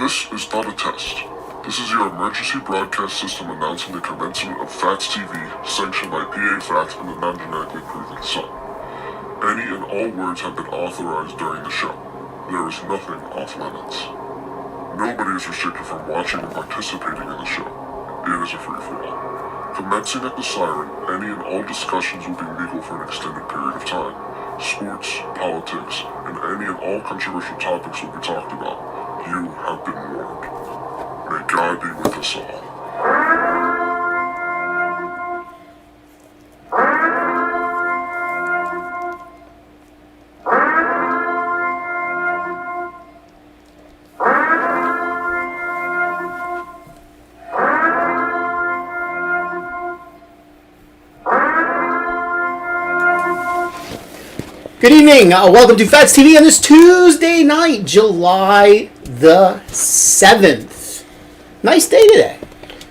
This is not a test. This is your emergency broadcast system announcing the commencement of Phatts TV, sanctioned by PA Phatts and the non-genetically proven Sun. Any and all words have been authorized during the show. There is nothing off limits. Nobody is restricted from watching or participating in the show. It is a free-for-all. Commencing at the siren, any and all discussions will be legal for an extended period of time. Sports, politics, and any and all controversial topics will be talked about. You have been warned. May God be with us all. Good evening. Welcome to Phatts TV on this Tuesday night, July the 7th. Nice day today.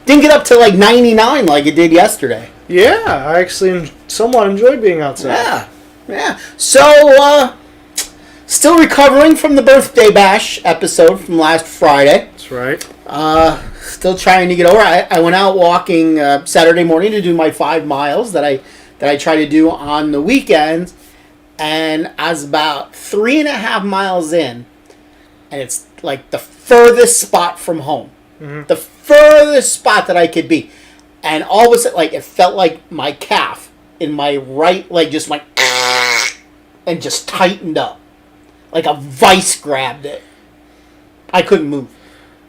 Didn't get up to like 99 like it did yesterday. Yeah, I actually somewhat enjoyed being outside. Yeah. So, still recovering from the birthday bash episode from last Friday. That's right. Still trying to get over. I went out walking Saturday morning to do my 5 miles that I try to do on the weekends. And I was about 3.5 miles in, and it's like the furthest spot from home. Mm-hmm. The furthest spot that I could be. And all of a sudden, like, it felt like my calf in my right leg just went, and just tightened up. Like a vice grabbed it. I couldn't move.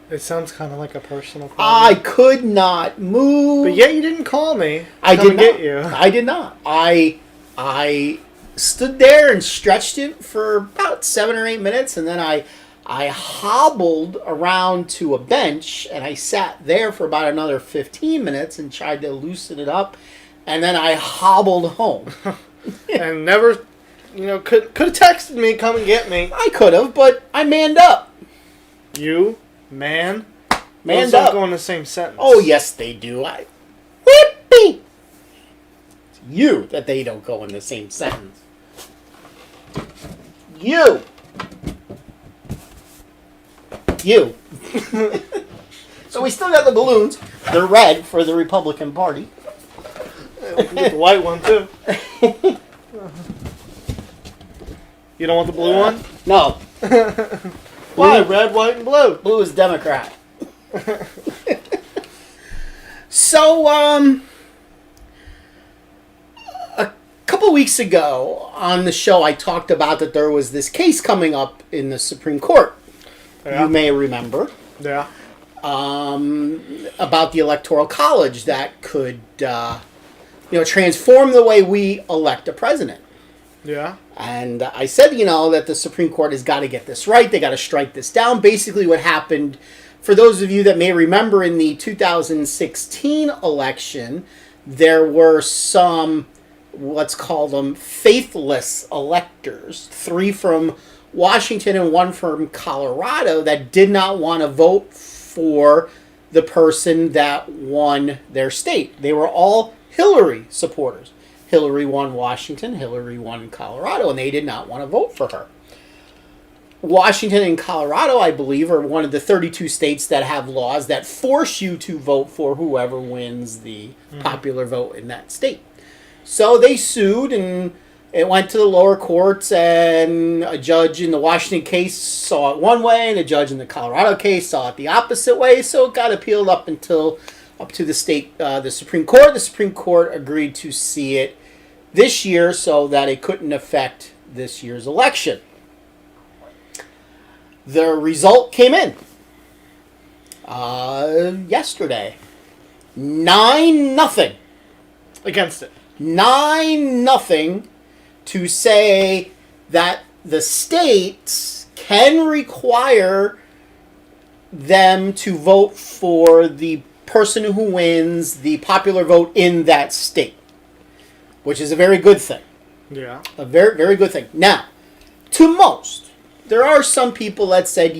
It sounds kind of like a personal problem. I could not move. But yet you didn't call me. I did not. Get you. I did not. I stood there and stretched it for about 7 or 8 minutes, and then I hobbled around to a bench, and I sat there for about another 15 minutes and tried to loosen it up, and then I hobbled home. And never, could have texted me, come and get me. I could have, but I manned up. You, man? Manned Those up. don't go in the same sentence. Oh, yes, they do. Whippy! It's you that they don't go in the same sentence. You. So we still got the balloons. They're red for the Republican Party. We can get the white one, too. You don't want the blue one? No. Why? Red, white, and blue. Blue is Democrat. So, a couple weeks ago on the show, I talked about that there was this case coming up in the Supreme Court. Yeah. You may remember. Yeah. About the Electoral College that could, transform the way we elect a president. Yeah. And I said, that the Supreme Court has got to get this right. They got to strike this down. Basically what happened, for those of you that may remember, in the 2016 election, there were some, let's call them, faithless electors, 3 from Washington and 1 from Colorado, that did not want to vote for the person that won their state. They were all Hillary supporters. Hillary won Washington, Hillary won Colorado, and they did not want to vote for her. Washington and Colorado, I believe, are one of the 32 states that have laws that force you to vote for whoever wins the popular vote in that state. So they sued, and it went to the lower courts, and a judge in the Washington case saw it one way, and a judge in the Colorado case saw it the opposite way, so it got appealed up to the state, the Supreme Court. The Supreme Court agreed to see it this year so that it couldn't affect this year's election. The result came in yesterday. 9-0 Against it. 9-0 to say that the states can require them to vote for the person who wins the popular vote in that state, which is a very good thing. Yeah. A very, very good thing. Now, to most, there are some people that said,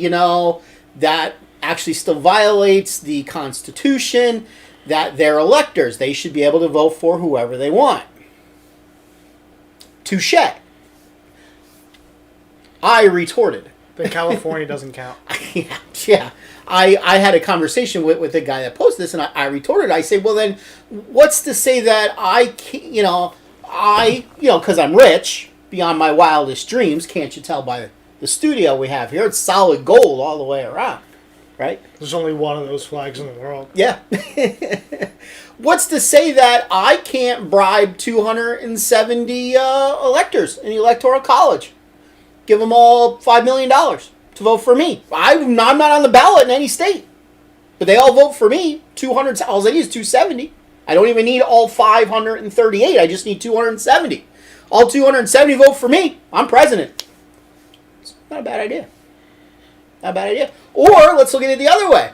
that actually still violates the Constitution, that they're electors. They should be able to vote for whoever they want. Touché. I retorted. Then California doesn't count. Yeah. I had a conversation with the guy that posted this, and I retorted. I say, well, then, what's to say that I can't, because I'm rich beyond my wildest dreams, can't you tell by the studio we have here? It's solid gold all the way around, right? There's only one of those flags in the world. Yeah. What's to say that I can't bribe 270 electors in the Electoral College? Give them all $5 million to vote for me. I'm not on the ballot in any state, but they all vote for me. 200. All I need is 270. I don't even need all 538. I just need 270. All 270 vote for me. I'm president. It's not a bad idea. Not a bad idea. Or let's look at it the other way.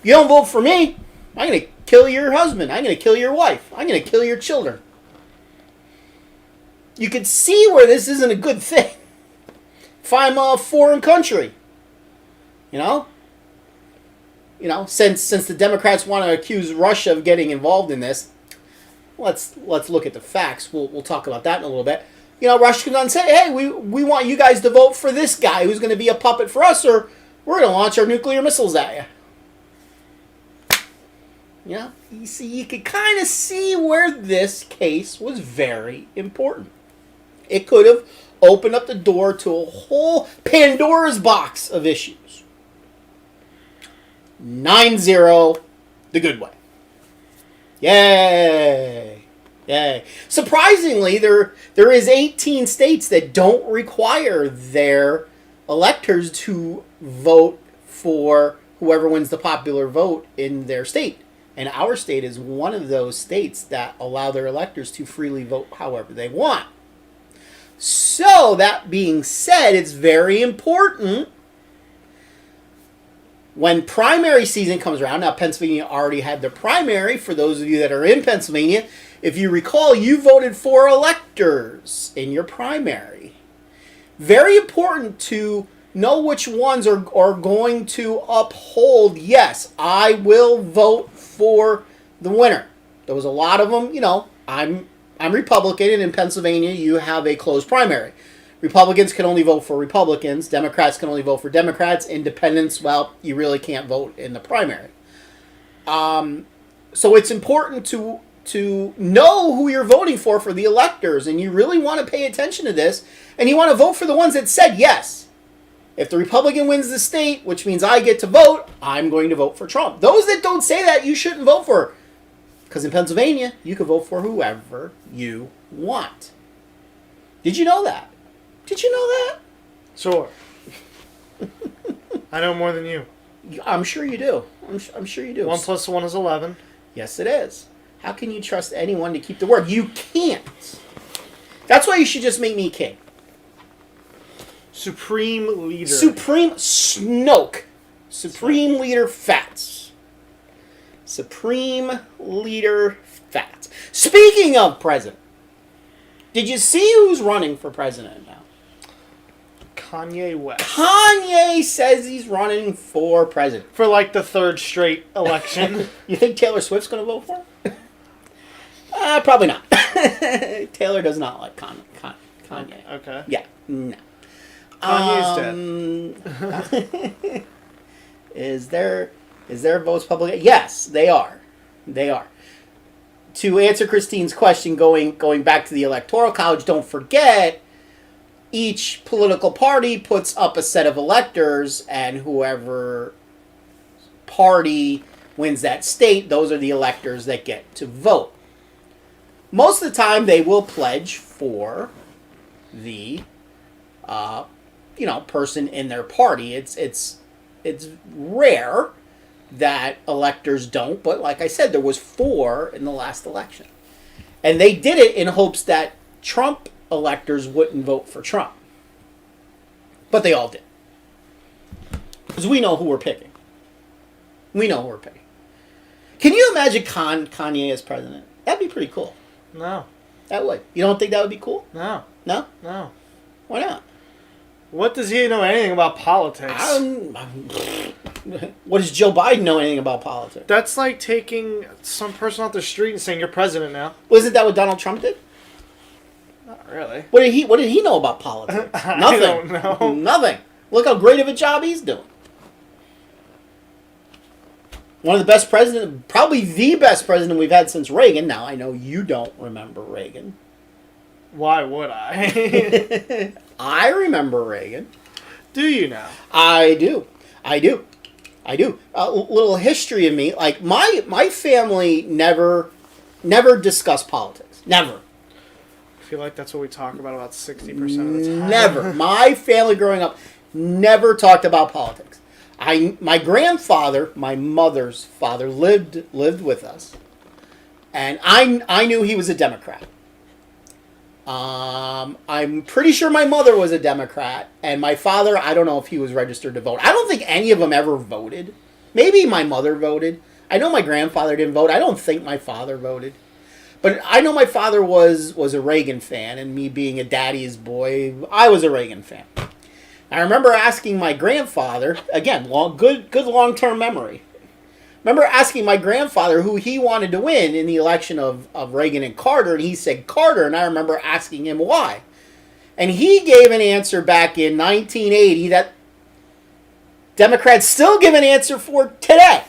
You don't vote for me, I'm going to kill your husband. I'm going to kill your wife. I'm going to kill your children. You can see where this isn't a good thing. If I'm a foreign country, since the Democrats want to accuse Russia of getting involved in this, let's look at the facts. We'll talk about that in a little bit. Russia comes on and say, hey, we want you guys to vote for this guy who's going to be a puppet for us, or we're going to launch our nuclear missiles at you. You see, you could kind of see where this case was very important. It could have opened up the door to a whole Pandora's box of issues. 9-0, the good way. Yay! Yay. Surprisingly, there is 18 states that don't require their electors to vote for whoever wins the popular vote in their state. And our state is one of those states that allow their electors to freely vote however they want. So, that being said, it's very important when primary season comes around. Now, Pennsylvania already had their primary. For those of you that are in Pennsylvania, if you recall, you voted for electors in your primary. Very important to know which ones are going to uphold, yes, I will vote for the winner. There was a lot of them, I'm Republican, and in Pennsylvania you have a closed primary. Republicans can only vote for Republicans. Democrats can only vote for Democrats. Independents, well, you really can't vote in the primary. So it's important to know who you're voting for the electors, and you really want to pay attention to this, and you want to vote for the ones that said yes. If the Republican wins the state, which means I get to vote, I'm going to vote for Trump. Those that don't say that, you shouldn't vote for. Because in Pennsylvania, you can vote for whoever you want. Did you know that? Did you know that? Sure. I know more than you. I'm sure you do. I'm sure you do. 1 + 1 is 11. Yes, it is. How can you trust anyone to keep the word? You can't. That's why you should just make me king. Supreme Leader. Supreme Snoke. Supreme Leader Phatts. Supreme Leader Phatts. Speaking of president, did you see who's running for president now? Kanye West. Kanye says he's running for president. For like the third straight election. You think Taylor Swift's going to vote for him? Probably not. Taylor does not like Kanye. Okay. Yeah, no. Kanye's dead. Is there votes public? Yes, they are. They are. To answer Christine's question, going back to the Electoral College, don't forget, each political party puts up a set of electors, and whoever party wins that state, those are the electors that get to vote. Most of the time, they will pledge for the person in their party. It's rare that electors don't, but like I said, there was 4 in the last election. And they did it in hopes that Trump electors wouldn't vote for Trump. But they all did. Because we know who we're picking. We know who we're picking. Can you imagine Kanye as president? That'd be pretty cool. No. That would. You don't think that would be cool? No. No? No. Why not? What does he know anything about politics? What does Joe Biden know anything about politics? That's like taking some person off the street and saying, you're president now. Wasn't that what Donald Trump did? Not really. What did he know about politics? Nothing. I don't know. Nothing. Look how great of a job he's doing. One of the best presidents, probably the best president we've had since Reagan. Now, I know you don't remember Reagan. Why would I? I remember Reagan. Do you now? I do. A little history of me. Like, my family never discussed politics. Never. I feel like that's what we talk about 60% of the time. Never. My family growing up never talked about politics. My grandfather, my mother's father, lived with us, and I knew he was a Democrat. I'm pretty sure my mother was a Democrat, and my father, I don't know if he was registered to vote. I don't think any of them ever voted. Maybe my mother voted. I know my grandfather didn't vote. I don't think my father voted. But I know my father was a Reagan fan, and me being a daddy's boy, I was a Reagan fan. I remember asking my grandfather, again, good long-term memory. Remember asking my grandfather who he wanted to win in the election of Reagan and Carter, and he said Carter, and I remember asking him why. And he gave an answer back in 1980 that Democrats still give an answer for today.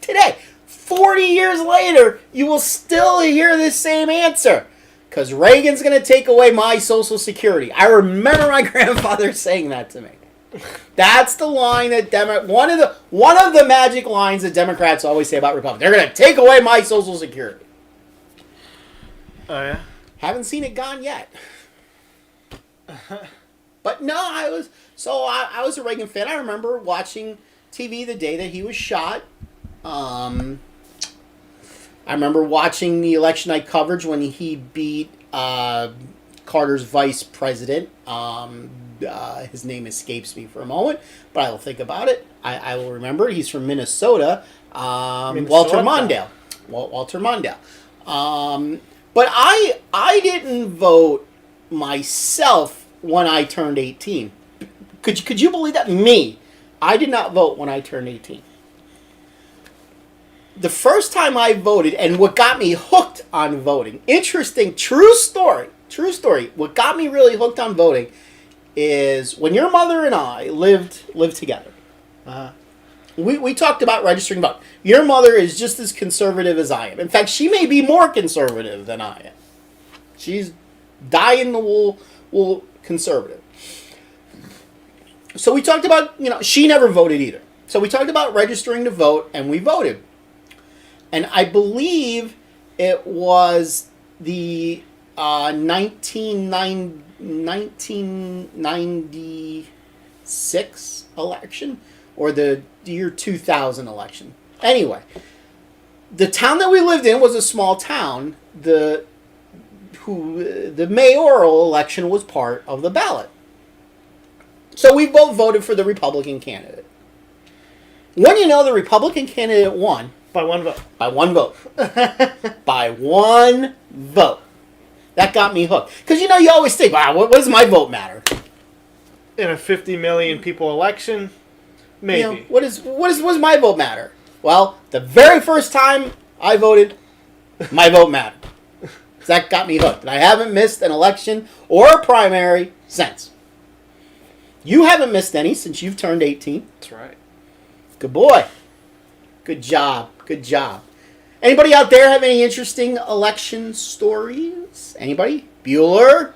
Today. 40 years later, you will still hear this same answer. Because Reagan's going to take away my Social Security. I remember my grandfather saying that to me. That's the line that one of the magic lines that Democrats always say about Republicans. They're going to take away my Social Security. Oh, yeah? Haven't seen it gone yet. But no, I was a Reagan fan. I remember watching TV the day that he was shot. I remember watching the election night coverage when he beat Carter's vice president. His name escapes me for a moment, but I will think about it. I will remember. He's from Minnesota. Walter Mondale. Walter Mondale. But I didn't vote myself when I turned 18. Could you believe that? Me. I did not vote when I turned 18. The first time I voted, and what got me hooked on voting, interesting, true story, what got me really hooked on voting is when your mother and I lived together. We talked about registering to vote. Your mother is just as conservative as I am. In fact, she may be more conservative than I am. She's dyed-in-the-wool conservative. So we talked about, she never voted either. So we talked about registering to vote, and we voted. And I believe it was the 1996 election or the year 2000 election. Anyway, the town that we lived in was a small town. The mayoral election was part of the ballot. So we both voted for the Republican candidate. When the Republican candidate won, By one vote. By one vote. By one vote. That got me hooked. Because, you always think, wow, what does my vote matter? In a 50 million people election, maybe. What does my vote matter? Well, the very first time I voted, my vote mattered. That got me hooked. And I haven't missed an election or a primary since. You haven't missed any since you've turned 18. That's right. Good boy. Good job. Good job. Anybody out there have any interesting election stories? Anybody? Bueller?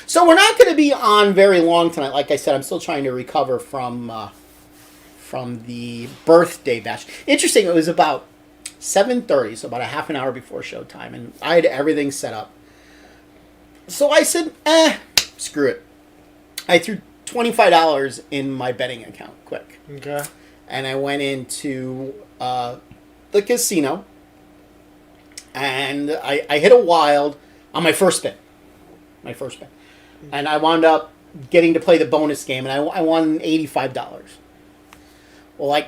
So we're not going to be on very long tonight. Like I said, I'm still trying to recover from the birthday bash. Interesting, it was about 7:30, so about a half an hour before showtime, and I had everything set up. So I said, screw it. I threw $25 in my betting account, quick. Okay. And I went into the casino, and I hit a wild on my first spin. And I wound up getting to play the bonus game, and I won $85. Well,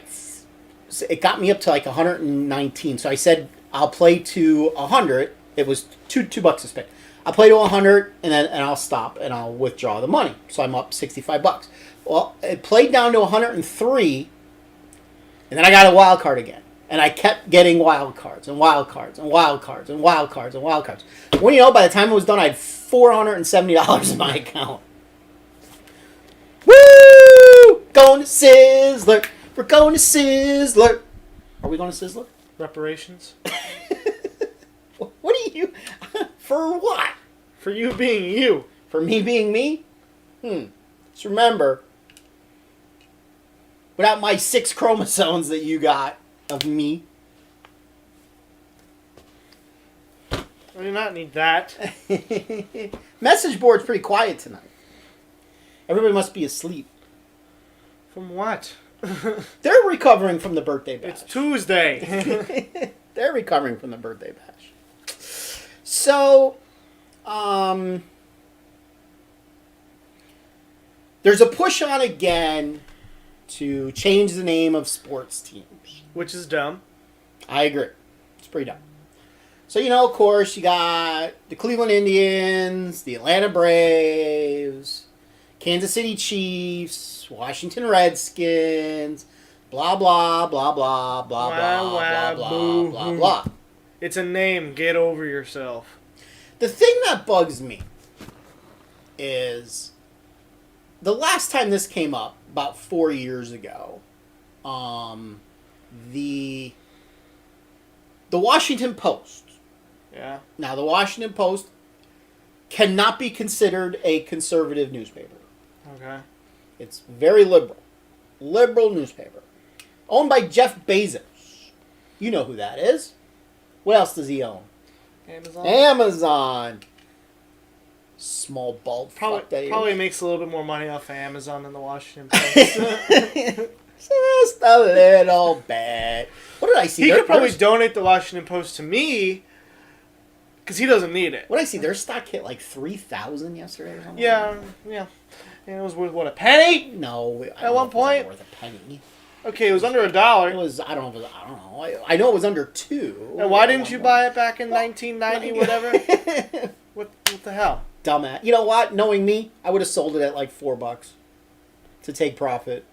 it got me up to $119. So I said, I'll play to 100. It was $2 a spin. I'll play to 100, and I'll stop, and I'll withdraw the money. So I'm up $65. Well, it played down to 103, and then I got a wild card again. And I kept getting wild cards and wild cards and wild cards and wild cards and wild cards. Well, you know, by the time it was done, I had $470 in my account. Woo! Going to Sizzler. We're going to Sizzler. Are we going to Sizzler? Reparations? What are you... For what? For you being you. For me being me? Just remember, without my 6 chromosomes that you got of me... I do not need that. Message board's pretty quiet tonight. Everybody must be asleep. From what? They're recovering from the birthday bash. It's Tuesday. They're recovering from the birthday bash. So, there's a push on again to change the name of sports teams. Which is dumb. I agree. It's pretty dumb. So, you know, of course, you got the Cleveland Indians, the Atlanta Braves, Kansas City Chiefs, Washington Redskins, blah, blah, blah, blah, blah, blah, blah, blah, blah, blah. It's a name. Get over yourself. The thing that bugs me is the last time this came up, about 4 years ago, the Washington Post. Yeah. Now, the Washington Post cannot be considered a conservative newspaper. Okay. It's very liberal. Liberal newspaper. Owned by Jeff Bezos. You know who that is. What else does he own? Amazon. Amazon. Small bald fuck that he Probably is. makes a little bit more money off of Amazon than the Washington Post. Just a little bit. What did I see? He Their- could probably their- donate the Washington Post to me because he doesn't need it. What did I see? Their stock hit like 3,000 yesterday or something. Yeah. And it was worth, what, a penny? No. I At don't one know if it was point? worth a penny. Okay, it was under It $1. was. I don't know. If it was, I don't know. I know it was under 2. And why didn't you buy it back in 1990, whatever? What the hell? Dumbass. You know what? Knowing me, I would have sold it at like $4 to take profit.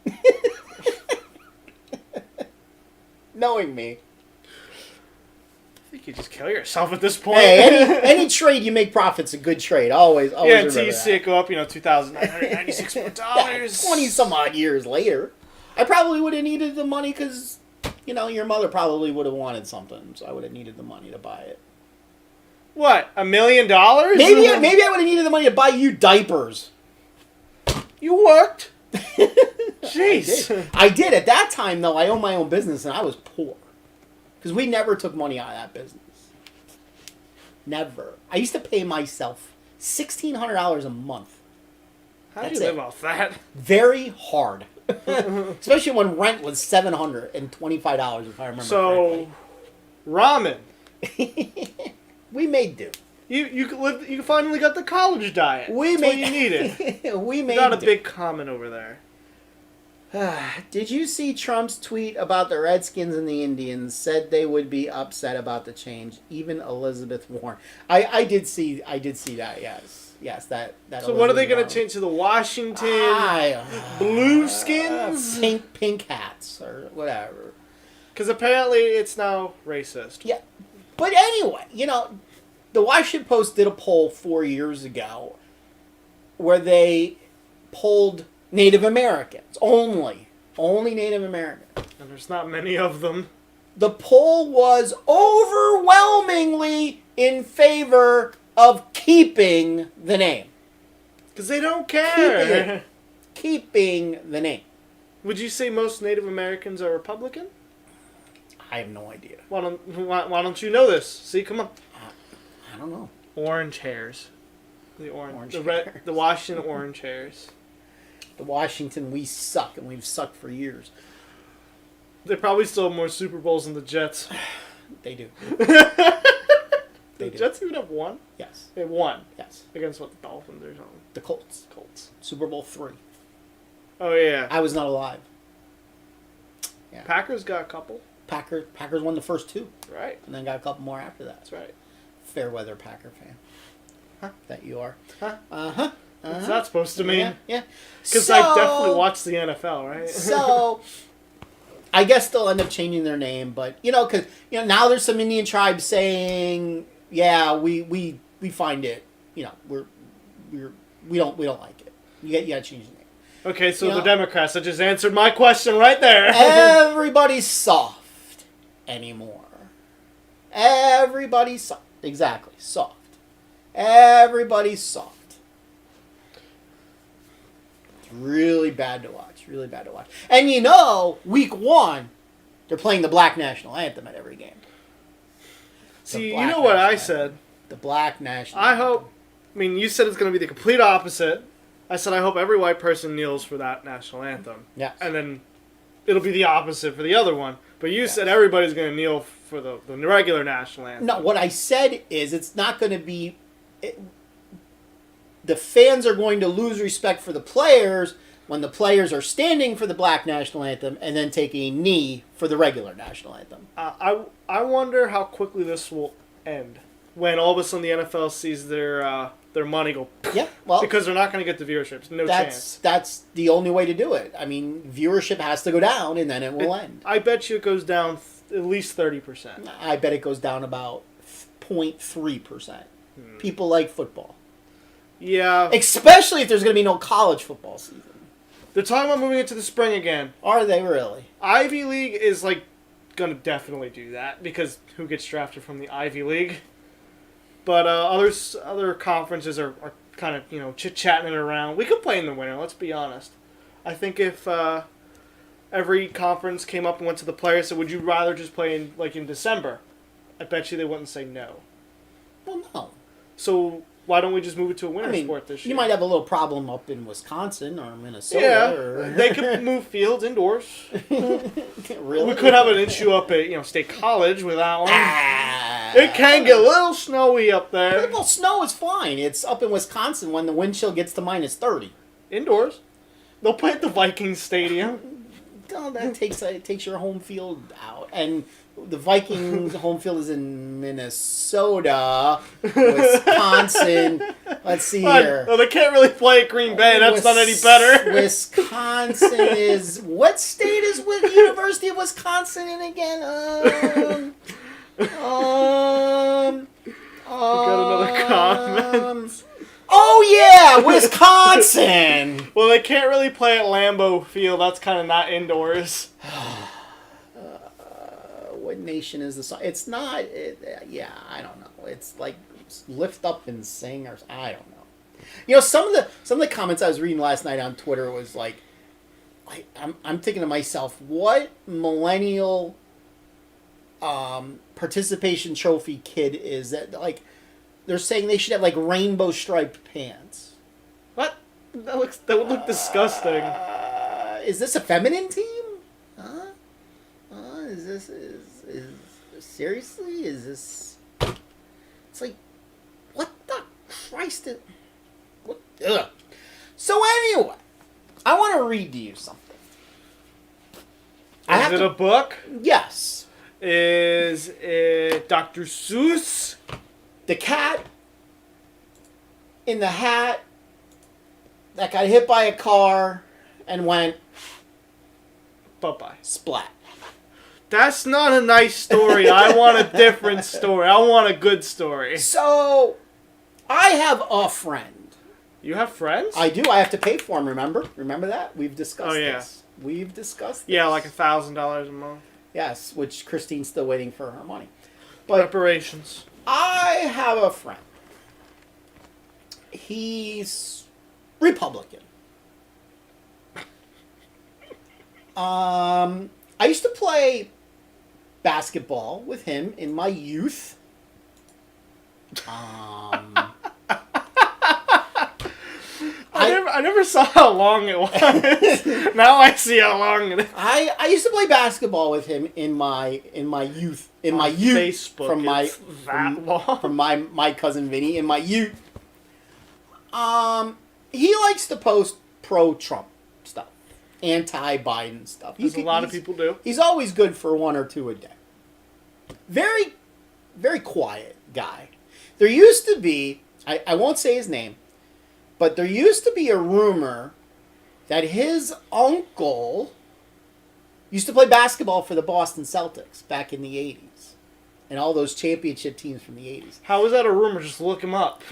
Knowing me. I think you just kill yourself at this point. Hey, any trade you make profit's a good trade. Always yeah, until remember you see it go up, $2,996 more. 20 some odd years later. I probably would have needed the money because, you know, your mother probably would have wanted something. So I would have needed the money to buy it. What, $1 million? Maybe I would have needed the money to buy you diapers. You worked. Jeez. I did. At that time, though, I owned my own business and I was poor. Because we never took money out of that business. Never. I used to pay myself $1,600 a month. How do That's you live it. off that? Very hard. Especially when rent was $725, if I remember So, ramen. correctly. We made do. You finally got the college diet. We That's made what you needed. We made Got a do. big comment over there. Did you see Trump's tweet about the Redskins and the Indians? Said they would be upset about the change. Even Elizabeth Warren. I did see that. Yes. That. So what are they going to Elizabeth change to the Washington Warren. Blueskins? Pink hats or whatever. Because apparently it's now racist. Yeah. But anyway, you know, the Washington Post did a poll 4 years ago where they polled Native Americans. Only Native Americans. And there's not many of them. The poll was overwhelmingly in favor of keeping the name. Because they don't care. Keeping the name. Would you say most Native Americans are Republican? I have no idea. Why don't you know this? See, come on. I don't know. Orange hairs. The Orange hairs. hairs. The Washington orange hairs. The Washington, we suck, and we've sucked for years. They probably still have more Super Bowls than the Jets. They do. The Jets even have one? Yes. They won. Yes. Against what, the Dolphins or something? The Colts. Super Bowl III. Oh, yeah. I was not alive. Yeah. Packers got a couple. Packers won the first 2, Right. and then got a couple more after that. That's right. Fair weather Packer fan. Huh? That you are. Huh? Uh-huh. What's that supposed to mean? Yeah. Because I definitely watch the NFL, right? So, I guess they'll end up changing their name, but because now there's some Indian tribes saying, yeah, we find it, we don't like it. You got to change the name. Okay, so the Democrats that just answered my question right there. Everybody's soft anymore. Everybody's soft. Exactly, soft. Everybody's soft. It's really bad to watch. Really bad to watch. And week 1, they're playing the Black National Anthem at every game. See, you know what I said? The Black National I Anthem. hope... I mean, you said it's going to be the complete opposite. I said I hope every white person kneels for that national anthem. Yeah. And then it'll be the opposite for the other one. But you said everybody's going to kneel for the regular national anthem. No, what I said is it's not going to be... the fans are going to lose respect for the players when the players are standing for the Black National Anthem and then take a knee for the regular National Anthem. I wonder how quickly this will end when all of a sudden the NFL sees their money go. Yeah, well, because they're not going to get the viewership. No chance. That's the only way to do it. I mean, viewership has to go down and then it will end. I bet you it goes down at least 30%. I bet it goes down about 0.3%. People like football. Yeah. Especially if there's going to be no college football season. They're talking about moving it to the spring again. Are they really? Ivy League is going to definitely do that because who gets drafted from the Ivy League? But other conferences are kind of, chit-chatting it around. We could play in the winter, let's be honest. I think if every conference came up and went to the players and said, would you rather just play in December? I bet you they wouldn't say no. Well, no. So why don't we just move it to a winter sport this year? You might have a little problem up in Wisconsin or Minnesota. Yeah, they could move fields indoors. Really? We could have an issue up at State College with that one. It can get a little snowy up there. Well, snow is fine. It's up in Wisconsin when the wind chill gets to minus 30. Indoors. They'll play at the Vikings Stadium. No, that takes your home field out. And the Vikings' home field is in Minnesota, Wisconsin. Let's see here. Well, they can't really play at Green Bay. That's not any better. Wisconsin is... What state is with University of Wisconsin in again? We got another comment. Oh, yeah! Wisconsin! Well, they can't really play at Lambeau Field. That's kind of not indoors. What nation is this? It's not... yeah, I don't know. It's like lift up and sing or... I don't know. Some of the comments I was reading last night on Twitter was like I'm thinking to myself, what millennial participation trophy kid is that, they're saying they should have rainbow striped pants. What? That would look disgusting. Is this a feminine team? Seriously? Is this... It's like, what the Christ is... What? Ugh. So anyway, I want to read to you something. Is it a book? Yes. Is it Dr. Seuss? The cat in the hat that got hit by a car and went... Bye-bye. Splat. That's not a nice story. I want a different story. I want a good story. So, I have a friend. You have friends? I do. I have to pay for them, remember? Remember that? We've discussed this. We've discussed this. Yeah, like $1,000 a month. Yes, which Christine's still waiting for her money. But reparations. I have a friend. He's Republican. I used to play basketball with him in my youth. I never saw how long it was. Now I see how long it is. I used to play basketball with him in my youth. Facebook, from my cousin Vinny in my youth. He likes to post pro-Trump stuff, anti-Biden stuff. As a lot of people do. He's always good for one or two a day. Very, very quiet guy. There used to be, I won't say his name, but there used to be a rumor that his uncle Used to play basketball for the Boston Celtics back in the 80s. And all those championship teams from the 80s. How is that a rumor? Just look him up.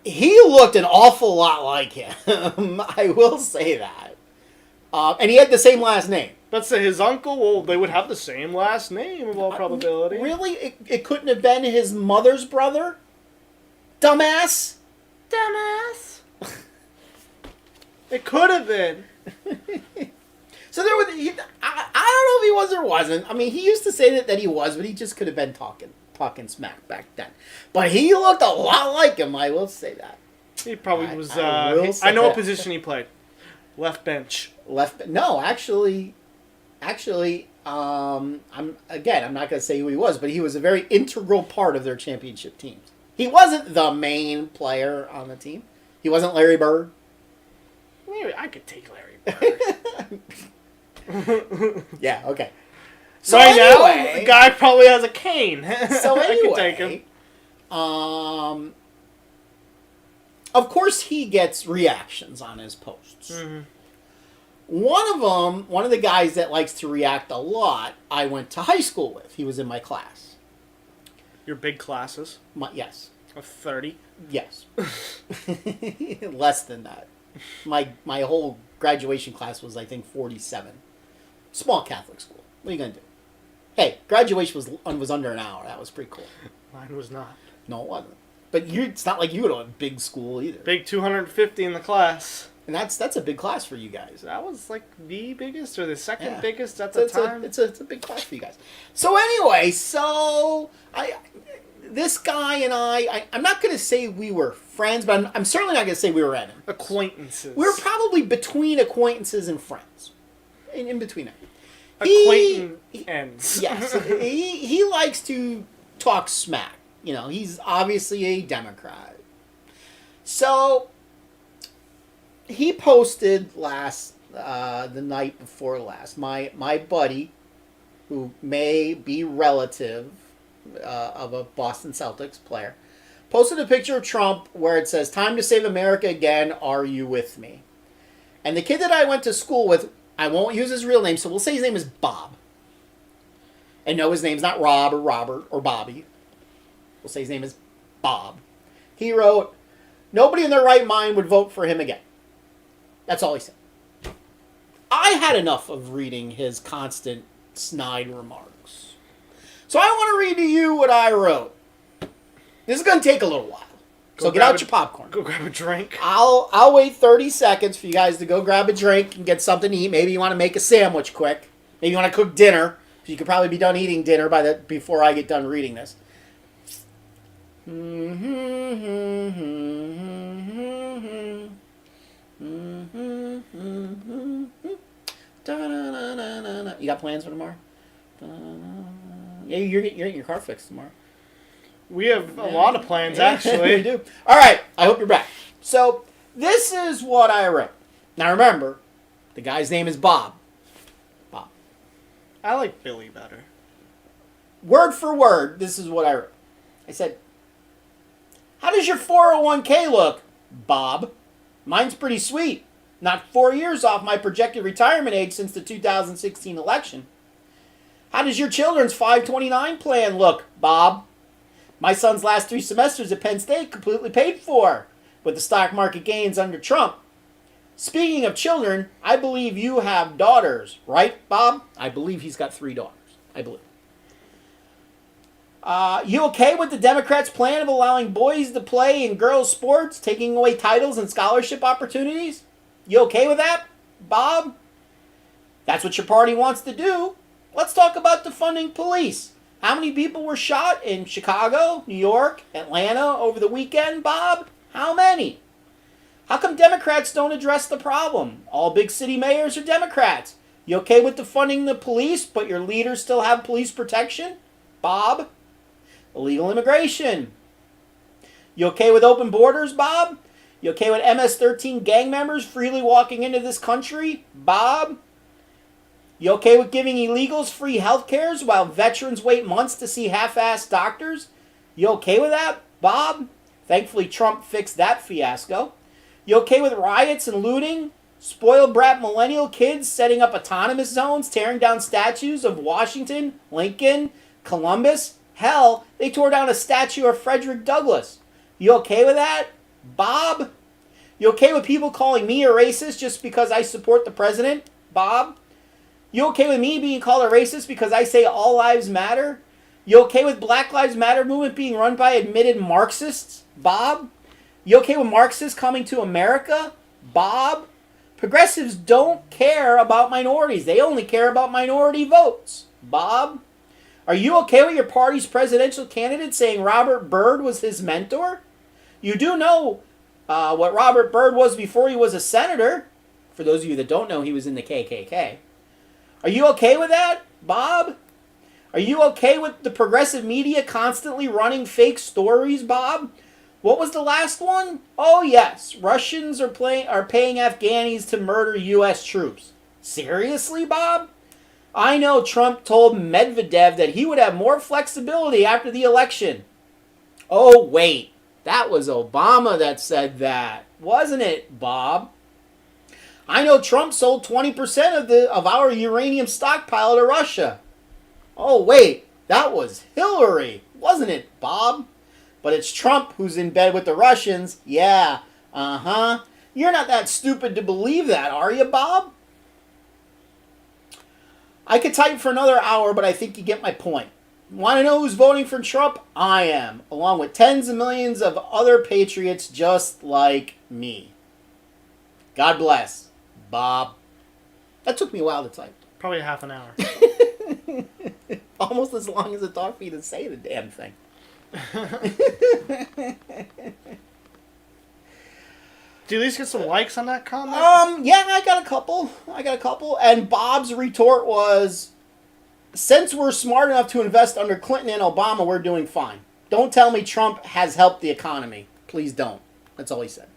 He looked an awful lot like him. I will say that. And he had the same last name. Let's say his uncle, well, they would have the same last name of all probability. Really? It couldn't have been his mother's brother? Dumbass? Dumbass. It could have been. So there was, I don't know if he was or wasn't. I mean, he used to say that he was, but he just could have been talking smack back then. But he looked a lot like him, I will say that. He probably was, I know what position he played. Left bench. No, actually, I'm not going to say who he was, but he was a very integral part of their championship teams. He wasn't the main player on the team. He wasn't Larry Bird. Maybe I could take Larry Bird. Yeah, okay. So right anyway, now, the guy probably has a cane. So anyway, I can take him. Of course he gets reactions on his posts. Mm-hmm. One of the guys that likes to react a lot, I went to high school with. He was in my class. Your big classes? Yes. Of 30? Yes. Less than that. My whole graduation class was, I think, 47. Small Catholic school. What are you going to do? Hey, graduation was under an hour. That was pretty cool. Mine was not. No, it wasn't. But it's not like you went to a big school either. Big 250 in the class. And that's a big class for you guys. That was like the biggest or the second biggest at the time. It's a big class for you guys. So anyway, this guy and I'm not going to say we were friends, but I'm certainly not going to say we were enemies. Acquaintances. We were probably between acquaintances and friends. In between it. Acquaintance. Yes. he likes to talk smack. You know, he's obviously a Democrat. So he posted the night before last. My buddy, who may be relative of a Boston Celtics player, posted a picture of Trump where it says, "Time to save America again. Are you with me?" And the kid that I went to school with, I won't use his real name, so we'll say his name is Bob. And no, his name's not Rob or Robert or Bobby. We'll say his name is Bob. He wrote, "Nobody in their right mind would vote for him again." That's all he said. I had enough of reading his constant snide remarks. So I want to read to you what I wrote. This is going to take a little while. So get out your popcorn. Go grab a drink. I'll wait 30 seconds for you guys to go grab a drink and get something to eat. Maybe you want to make a sandwich quick. Maybe you want to cook dinner. You could probably be done eating dinner before I get done reading this. You got plans for tomorrow? Yeah, you're getting your car fixed tomorrow. We have a lot of plans, actually. We do. All right, I hope you're back. So, this is what I wrote. Now, remember, the guy's name is Bob. Bob. I like Billy better. Word for word, this is what I wrote. I said, "How does your 401k look, Bob? Mine's pretty sweet. Not 4 years off my projected retirement age since the 2016 election. How does your children's 529 plan look, Bob? My son's last 3 semesters at Penn State completely paid for, with the stock market gains under Trump. Speaking of children, I believe you have daughters, right, Bob?" I believe he's got 3 daughters. I believe. "You okay with the Democrats' plan of allowing boys to play in girls' sports, taking away titles and scholarship opportunities? You okay with that, Bob? That's what your party wants to do. Let's talk about defunding police. How many people were shot in Chicago, New York, Atlanta over the weekend, Bob? How many? How come Democrats don't address the problem? All big city mayors are Democrats. You okay with defunding the police, but your leaders still have police protection, Bob? Illegal immigration. You okay with open borders, Bob? You okay with MS-13 gang members freely walking into this country, Bob? You okay with giving illegals free health cares while veterans wait months to see half-assed doctors? You okay with that, Bob? Thankfully, Trump fixed that fiasco. You okay with riots and looting? Spoiled brat millennial kids setting up autonomous zones, tearing down statues of Washington, Lincoln, Columbus. Hell, they tore down a statue of Frederick Douglass. You okay with that, Bob? You okay with people calling me a racist just because I support the president, Bob? You okay with me being called a racist because I say all lives matter? You okay with Black Lives Matter movement being run by admitted Marxists, Bob? You okay with Marxists coming to America, Bob? Progressives don't care about minorities. They only care about minority votes, Bob. Are you okay with your party's presidential candidate saying Robert Byrd was his mentor? You do know what Robert Byrd was before he was a senator. For those of you that don't know, he was in the KKK. Are you okay with that, Bob? Are you okay with the progressive media constantly running fake stories, Bob? What was the last one? Oh yes, Russians are paying Afghanis to murder U.S. troops. Seriously, Bob? I know Trump told Medvedev that he would have more flexibility after the election. Oh wait, that was Obama that said that, wasn't it, Bob? I know Trump sold 20% of our uranium stockpile to Russia. Oh wait, that was Hillary, wasn't it, Bob? But it's Trump who's in bed with the Russians. Yeah, You're not that stupid to believe that, are you, Bob? I could type for another hour, but I think you get my point. Want to know who's voting for Trump? I am, along with tens of millions of other patriots just like me. God bless, Bob. That took me a while to type. Probably half an hour. Almost as long as it took me to say the damn thing. Do you at least get some likes on that comment? Yeah, I got a couple. And Bob's retort was, since we're smart enough to invest under Clinton and Obama, we're doing fine. Don't tell me Trump has helped the economy. Please don't. That's all he said.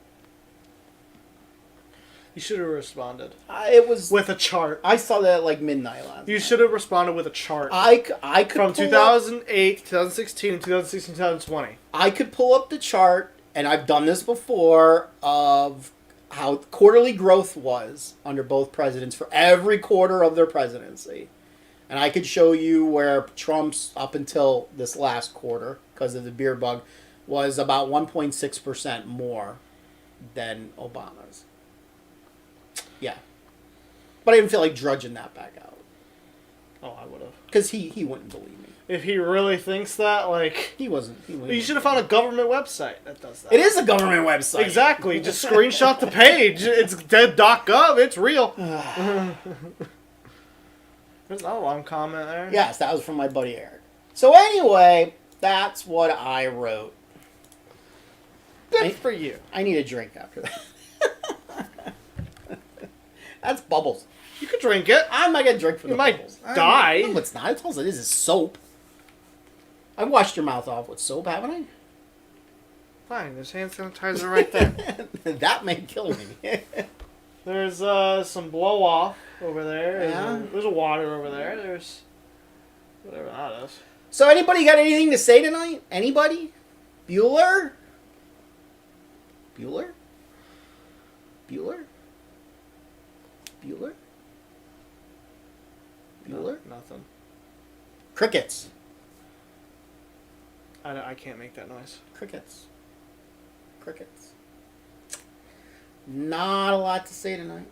You should have responded. It was with a chart. I saw that at like midnight last night. You should have responded with a chart. I could from 2008, 2016, 2016, 2020. I could pull up the chart, and I've done this before, of how quarterly growth was under both presidents for every quarter of their presidency. And I could show you where Trump's, up until this last quarter, because of the beer bug, was about 1.6% more than Obama's. Yeah. But I didn't feel like drudging that back out. Oh, I would have. Because he wouldn't believe me. If he really thinks that, like... He wouldn't. You should have found a government website that does that. It is a government website. Exactly. Just screenshot the page. It's dead.gov. It's real. There's not a long comment there. Yes, that was from my buddy Eric. So anyway, that's what I wrote. Good for you. I need a drink after that. That's bubbles. You could drink it. I'm not going to drink from the bubbles. You might die. No, it's not. It's all it is soap. I've washed your mouth off with soap, haven't I? Fine. There's hand sanitizer right there. That may kill me. There's some blow off over there. Yeah. There's a water over there. There's whatever that is. So anybody got anything to say tonight? Anybody? Bueller? Bueller? Bueller? Bueller? Bueller? No, nothing. Crickets. I can't make that noise. Crickets. Crickets. Not a lot to say tonight.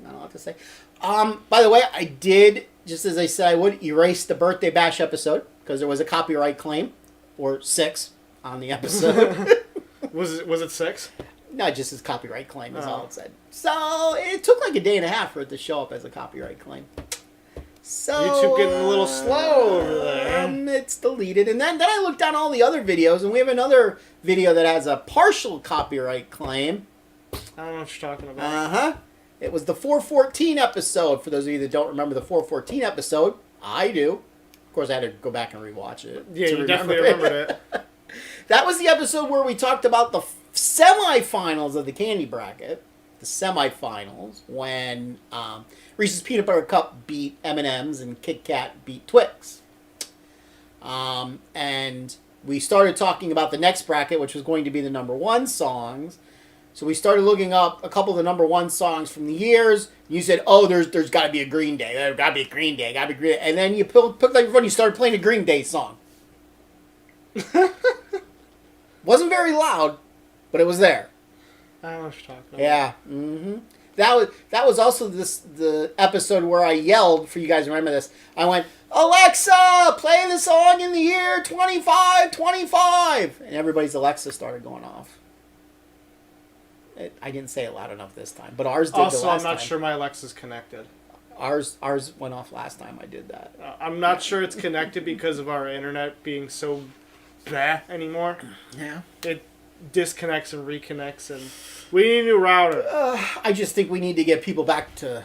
Not a lot to say. By the way, I did, just as I said I would, erase the Birthday Bash episode because there was a copyright claim, or 6, on the episode. Was it 6? No, just his copyright claim is all it said. So it took like a day and a half for it to show up as a copyright claim. So YouTube getting a little slow over there. It's deleted, and then I looked down all the other videos, and we have another video that has a partial copyright claim. I don't know what you're talking about. It was the 414 episode. For those of you that don't remember the 414 episode, I do. Of course, I had to go back and rewatch it. Yeah, you definitely remembered it. That was the episode where we talked about the semifinals of the candy bracket. The semifinals, when Reese's Peanut Butter Cup beat M&M's and Kit Kat beat Twix. And we started talking about the next bracket, which was going to be the number 1 songs. So we started looking up a couple of the number one songs from the years. You said, "Oh, there's got to be a Green Day. There's got to be a Green Day. Got to be Green Day." And then you picked up your phone. You started playing a Green Day song. Wasn't very loud, but it was there. I don't know what you're talking about. Yeah. Mm-hmm. That was also the episode where I yelled, for you guys to remember this. I went, "Alexa, play the song in the year 2525." And everybody's Alexa started going off. I didn't say it loud enough this time, but ours did Also, the last I'm not time. sure my Alexa's connected. Ours went off last time I did that. I'm not sure it's connected because of our internet being so blah anymore. Yeah. It disconnects and reconnects, and we need a new router. I just think we need to get people back to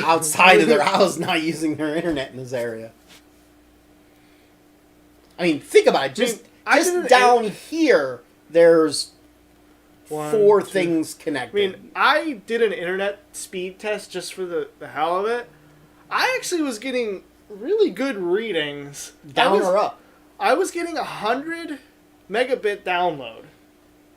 outside of their house not using their internet in this area. I mean, think about it. Just down here, there's four things connected. I mean, I did an internet speed test just for the hell of it. I actually was getting really good readings. Down or up? I was getting 100 megabit download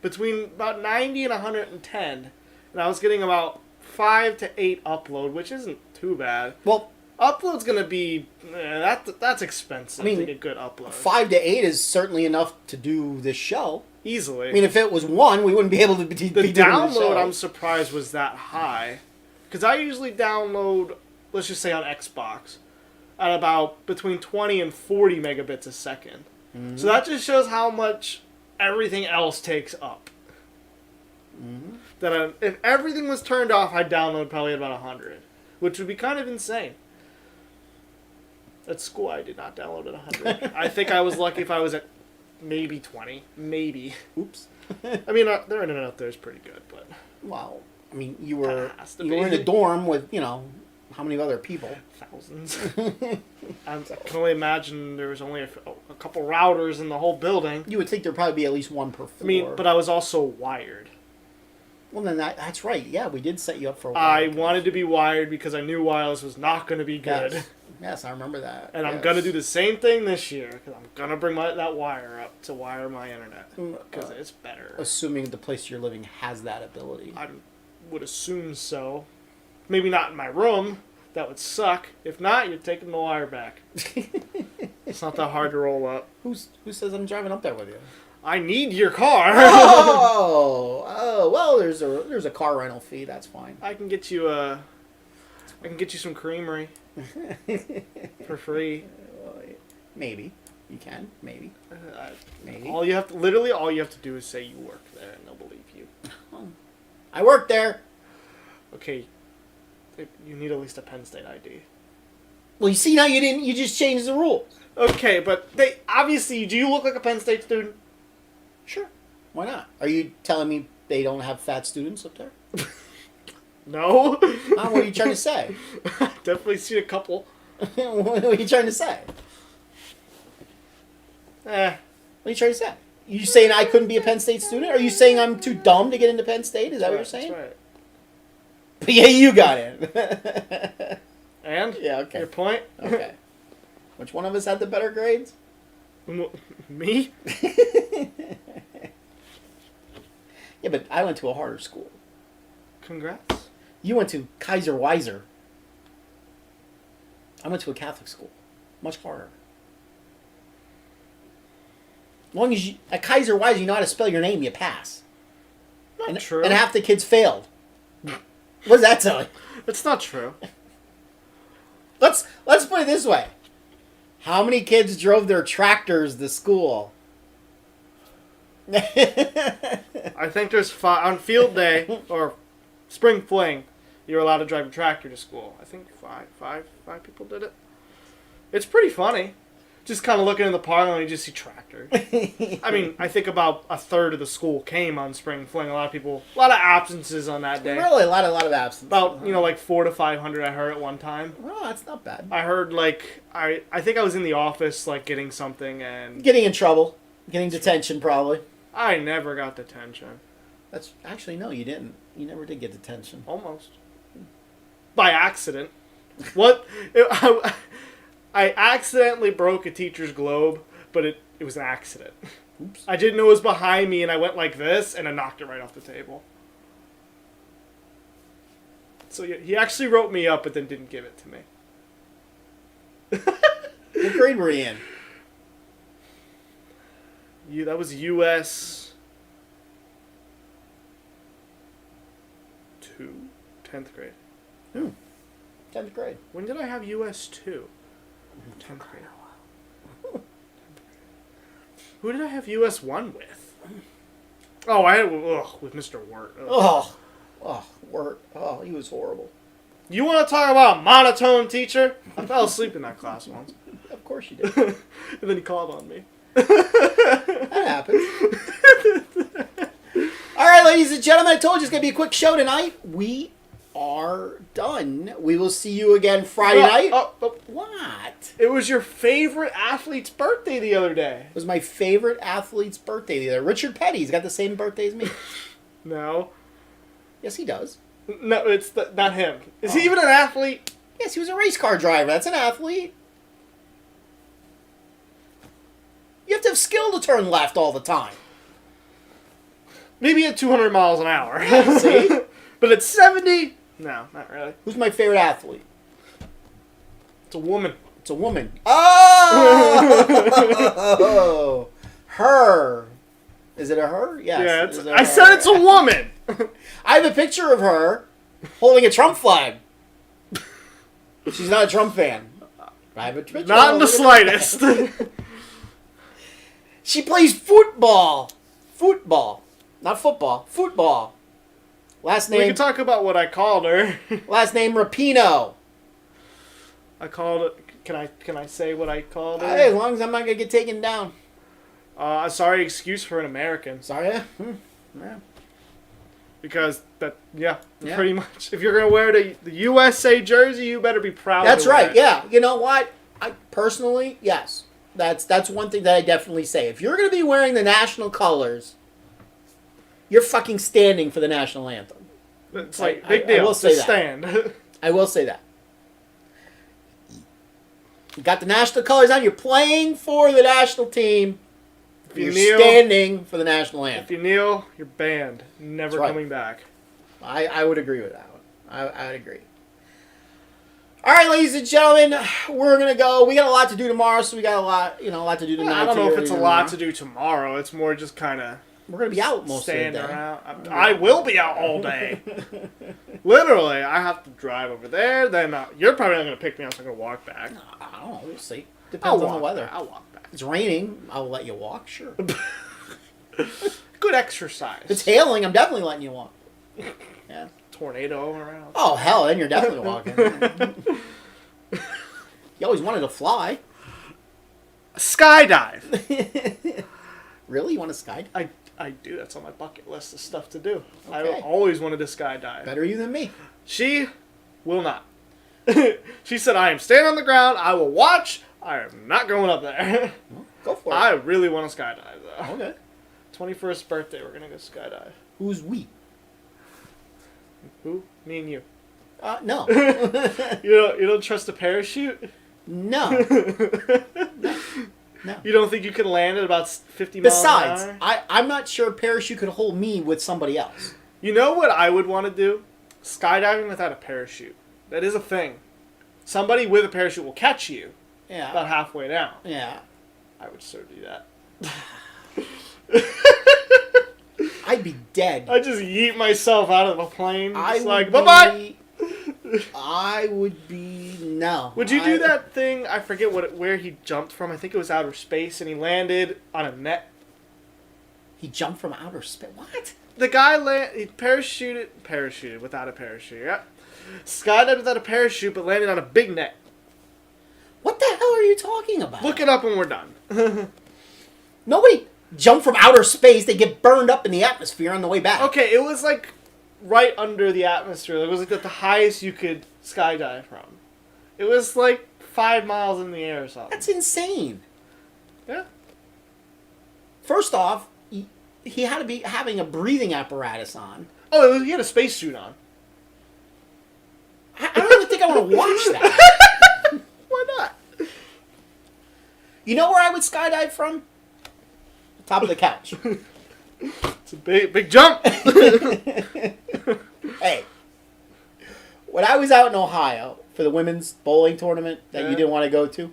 between about 90 and 110. And I was getting about 5 to 8 upload, which isn't too bad. Well, upload's going to be... that's expensive to get good upload. 5 to 8 is certainly enough to do this show. Easily. I mean, if it was 1, we wouldn't be able to be doing the download, show. I'm surprised, was that high. Because I usually download, let's just say on Xbox, at about between 20 and 40 megabits a second. Mm-hmm. So that just shows how much everything else takes up. Mm-hmm. That if everything was turned off, I'd download probably at about 100, which would be kind of insane. At school, I did not download at 100. I think I was lucky if I was at maybe 20. Maybe. Oops. I mean, their internet out there is pretty good, but... Well, I mean, you were be. in a dorm with, how many other people? Thousands. I can only imagine there was only a couple routers in the whole building. You would think there'd probably be at least one per floor. I mean, but I was also wired. Well, then that's right. Yeah, we did set you up for a I wanted to be wired because I knew wireless was not going to be good. Yes, I remember that. And I'm going to do the same thing this year because I'm going to bring that wire up to wire my internet because it's better. Assuming the place you're living has that ability. I would assume so. Maybe not in my room. That would suck. If not, you're taking the wire back. It's not that hard to roll up. Who says I'm driving up there with you? I need your car. Well, there's a car rental fee. That's fine. I can get you some creamery for free. Maybe you can. Maybe. Maybe. All you have to do is say you work there, and they'll believe you. I work there. Okay, you need at least a Penn State ID. Well, you see now you didn't. You just changed the rules. Okay, but they obviously. Do you look like a Penn State student? Sure. Why not? Are you telling me they don't have fat students up there? No. What are you trying to say? Definitely seen a couple. What are you trying to say? What are you trying to say? You saying I couldn't be a Penn State student? Are you saying I'm too dumb to get into Penn State? Is that what you're saying? That's right. But yeah, you got in. And? Yeah, okay. Your point? Okay. Which one of us had the better grades? Me? Yeah, but I went to a harder school. Congrats. You went to Kaiser Weiser. I went to a Catholic school. Much harder. As long as at Kaiser Weiser, you know how to spell your name, you pass. Not true. And half the kids failed. What does that tell you? It's not true. Let's put it this way. How many kids drove their tractors to school? I think there's on field day or spring fling, you're allowed to drive a tractor to school. I think five people did it. It's pretty funny. Just kind of looking in the park and you just see tractor. I mean, I think about a third of the school came on spring fling. A lot of absences on that day. Really, a lot of absences. About, like 400 to 500 I heard at one time. Oh, that's not bad. I heard, I think I was in the office, getting something and... Getting in trouble. Getting detention, probably. I never got detention. That's actually, no, you didn't. You never did get detention. Almost. By accident. What? I accidentally broke a teacher's globe, but it was an accident. Oops. I didn't know it was behind me, and I went like this, and I knocked it right off the table. So he actually wrote me up, but then didn't give it to me. What grade were you in? That was US 2, 10th grade. 10th grade. When did I have US 2? 10th grade. Who did I have US 1 with? Oh, I had with Mr. Wirt. Wirt. Oh, he was horrible. You want to talk about a monotone teacher? I fell asleep in that class once. Of course you did. And then he called on me. That happens. All right, ladies and gentlemen, I told you it's going to be a quick show tonight. We are done. We will see you again Friday night. What? It was your favorite athlete's birthday the other day. It was my favorite athlete's birthday the other day. Richard Petty. He's got the same birthday as me. No. Yes, he does. No, it's not him. Is he even an athlete? Yes, he was a race car driver. That's an athlete. You have to have skill to turn left all the time. Maybe at 200 miles an hour. See? But at 70? No, not really. Who's my favorite athlete? It's a woman. It's a woman. Oh! Her. Is it a her? Yes. Yeah, I said it's a woman. I have a picture of her holding a Trump flag. She's not a Trump fan. I have a picture. Not in the slightest. She plays football. Football. Not football. Football. Last name. We can talk about what I called her. Last name Rapinoe. I called it. Can I say what I called her? Hey, as long as I'm not gonna get taken down. Sorry, excuse for an American. Sorry. Yeah. Because pretty much. If you're gonna wear the USA jersey, you better be proud. That's to wear right. it. Yeah. You know what? I personally, yes. That's one thing that I definitely say. If you're gonna be wearing the national colors, you're fucking standing for the national anthem. It's like big deal. I will say that. Stand. I will say that. You got the national colors on. You're playing for the national team. You're standing for the national anthem. If you kneel, you're banned. Never coming back. I would agree with that one. I would agree. All right, ladies and gentlemen, we're gonna go. We got a lot to do tomorrow, so we got a lot to do tonight. I don't know if it's a lot to do tomorrow. It's more just kind of. We're gonna be out most of the day. Around. I will be out all day. Literally, I have to drive over there. Then you're probably not gonna pick me up. So I'm gonna walk back. I don't know. We'll see. Depends on the weather. I'll walk back. It's raining. I'll let you walk. Sure. Good exercise. If it's hailing, I'm definitely letting you walk. Yeah. Tornado around. Oh hell, then you're definitely walking. You always wanted to fly. Skydive. Really? You want to skydive? I do. That's on my bucket list of stuff to do. Okay. I always wanted to skydive. Better you than me. She will not. She said, I am staying on the ground. I will watch. I am not going up there. Well, go for it. I really want to skydive, though. Okay. 21st birthday, we're going to go skydive. Who's we? Who? Me and you. No. You don't trust a parachute? No. No. You don't think you can land at about 50 miles an hour? Besides, I'm not sure a parachute could hold me with somebody else. You know what I would want to do? Skydiving without a parachute. That is a thing. Somebody with a parachute will catch you about halfway down. Yeah. I would so do that. I'd be dead. I just yeet myself out of a plane. Just like, bye-bye. I would be... No. Would you do that thing? I forget where he jumped from. I think it was outer space, and he landed on a net. He jumped from outer space? What? The guy he parachuted without a parachute. Yeah. Skydived without a parachute, but landed on a big net. What the hell are you talking about? Look it up when we're done. Nobody jumped from outer space. They get burned up in the atmosphere on the way back. Okay, it was like right under the atmosphere. It was like the highest you could skydive from. It was like 5 miles in the air or something. That's insane. Yeah. First off, he had to be having a breathing apparatus on. Oh, he had a spacesuit on. I don't even think I want to watch that. Why not? You know where I would skydive from? The top of the couch. It's a big jump. Hey. When I was out in Ohio for the women's bowling tournament that you didn't want to go to,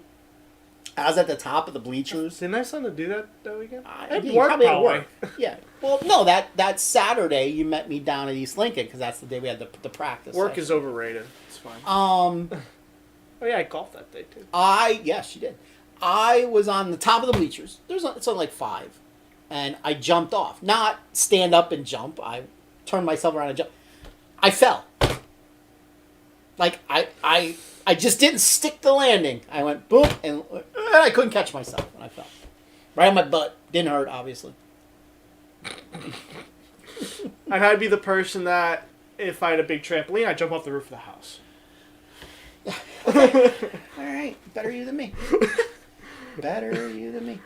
I was at the top of the bleachers. Didn't I have something to do that weekend? You probably had work. Yeah. Well, no, that Saturday you met me down at East Lincoln because that's the day we had the practice. Work session. is overrated. It's fine. Oh yeah, I golfed that day too. Yes, you did. I was on the top of the bleachers. It's only like 5, and I jumped off. Not stand up and jump. I turned myself around and jump. I fell. Like I just didn't stick the landing. I went boom, and I couldn't catch myself when I fell. Right on my butt. Didn't hurt, obviously. I'd be the person that if I had a big trampoline, I'd jump off the roof of the house. All right, better you than me. Better you than me.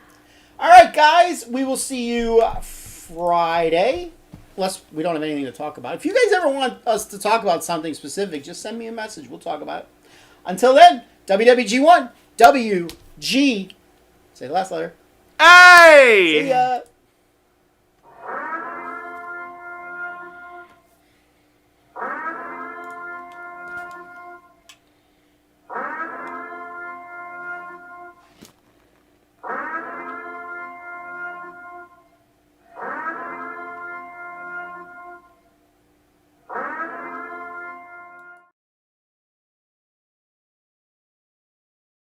All right, guys, we will see you Friday. Unless we don't have anything to talk about. If you guys ever want us to talk about something specific, just send me a message. We'll talk about it. Until then, WWG1, WG. Say the last letter. Hey! See ya.